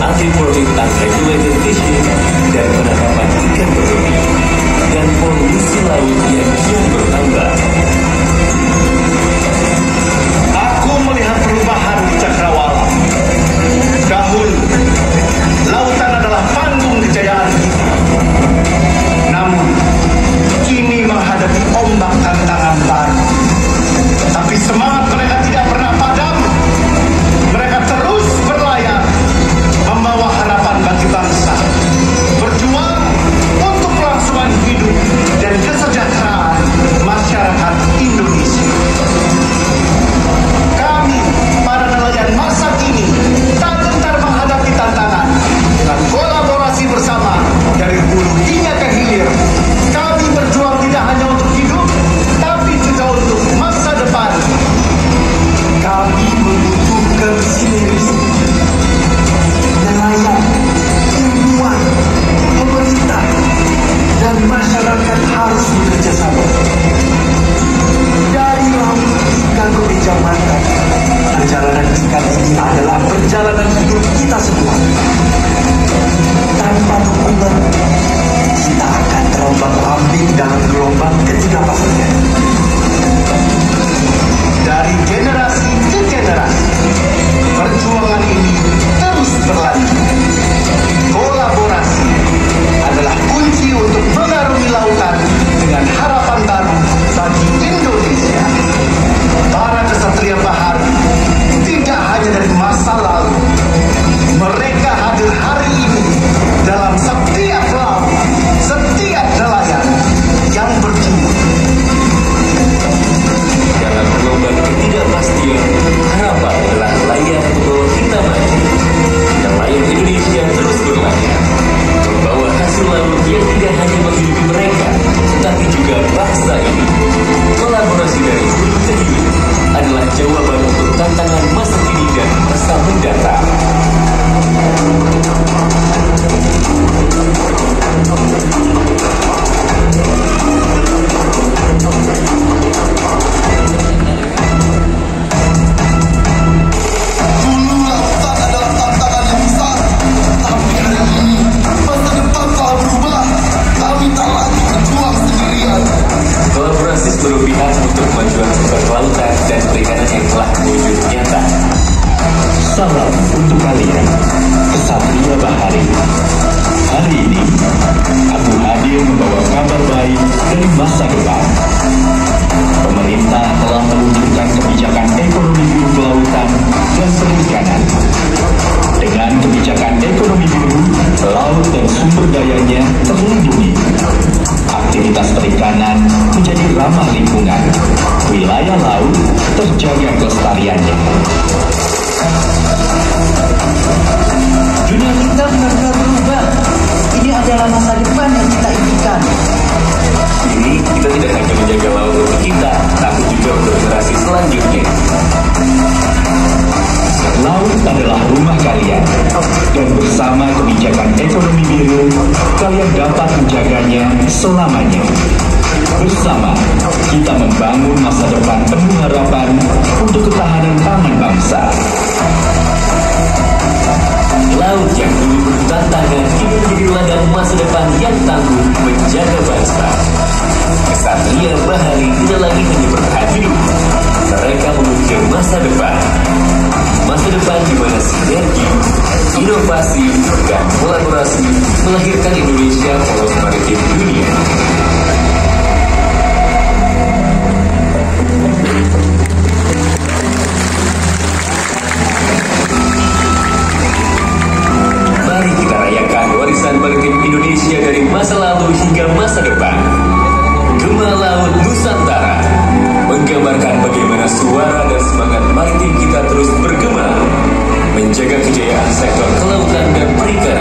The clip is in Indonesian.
anti-profit unregulated fishing dan penangkapan ikan berlebih, dan polusi laut yang kian bertambah. Aku melihat perubahan di Cakrawala. Dahulu, lautan adalah panggung kejayaan kita. Namun, kini menghadapi ombak tantangan baru. Tapi semangat mereka tidak pernah padam. Mereka terus berlayar, membawa harapan bagi bangsa. Berjuang untuk kelangsungan hidup dan kesejahteraan masyarakat Indonesia. Kami, para nelayan masa kini, tak gentar menghadapi tantangan. Dengan kolaborasi bersama dari hulu hingga ke hilir, kami berjuang tidak hanya untuk hidup, tapi juga untuk masa depan. Kami membutuhkan sinergi nelayan, ilmuwan, pemerintah, dan masyarakat harus bekerja sama. Dari laut hingga ke meja makan, perjalanan ikan ini adalah perjalanan hidup kita semua. Tanpa dukungan, kita akan terombang-ambing dalam gelombang ketidakpastian. Dari generasi ke generasi, perjuangan ini terus berlanjut. Kolaborasi adalah kunci untuk mengarungi lautan dengan harapan baru bagi Indonesia. Para kesatria bahari tidak hanya dari masa lalu. Mereka hadir hari ini dalam setiap laut, setiap nelayan yang berjuang. Dalam gelombang ketidakpastian, harapan adalah layar membawa kita maju. Nelayan Indonesia terus berlayar, membawa hasil laut yang tidak hanya menghidupi mereka, tapi juga bangsa ini. Kolaborasi dari hulu ke hilir adalah jawaban untuk tantangan masa kini dan masa mendatang. Kolaborasi seluruh pihak untuk kemajuan sektor kelautan dan perikanan yang telah mewujud nyata. Salam untuk kalian, kesatria bahari. Hari ini, aku hadir membawa kabar baik dari masa depan. Pemerintah telah meluncurkan kebijakan ekonomi biru kelautan dan perikanan. Dengan kebijakan ekonomi biru, laut dan sumber dayanya terlindungi. Aktivitas perikanan menjadi ramah lingkungan. Wilayah laut terjaga kelestariannya. Dunia kita benar-benar berubah. Ini adalah masa depan yang kita impikan. Ini kita tidak hanya menjaga laut untuk kita, tapi juga untuk generasi selanjutnya. Laut adalah rumah kalian, dan bersama kebijakan ekonomi biru, kalian dapat menjaganya selamanya. Bersama, kita membangun masa depan penuh harapan untuk ketahanan pangan bangsa. Laut yang dulu penuh tantangan kini menjadi ladang masa depan yang tangguh menjaga bangsa. Kesatria bahari tidak lagi hanya bertahan hidup, mereka mengukir masa depan. Masa depan di mana sinergi, inovasi, dan kolaborasi melahirkan Indonesia poros maritim dunia. Mari kita rayakan warisan maritim Indonesia dari masa lalu hingga masa depan. Gema Laut Nusantara menggambarkan bagaimana suara dan semangat maritim kita terus bergema, menjaga kejayaan sektor kelautan dan perikanan.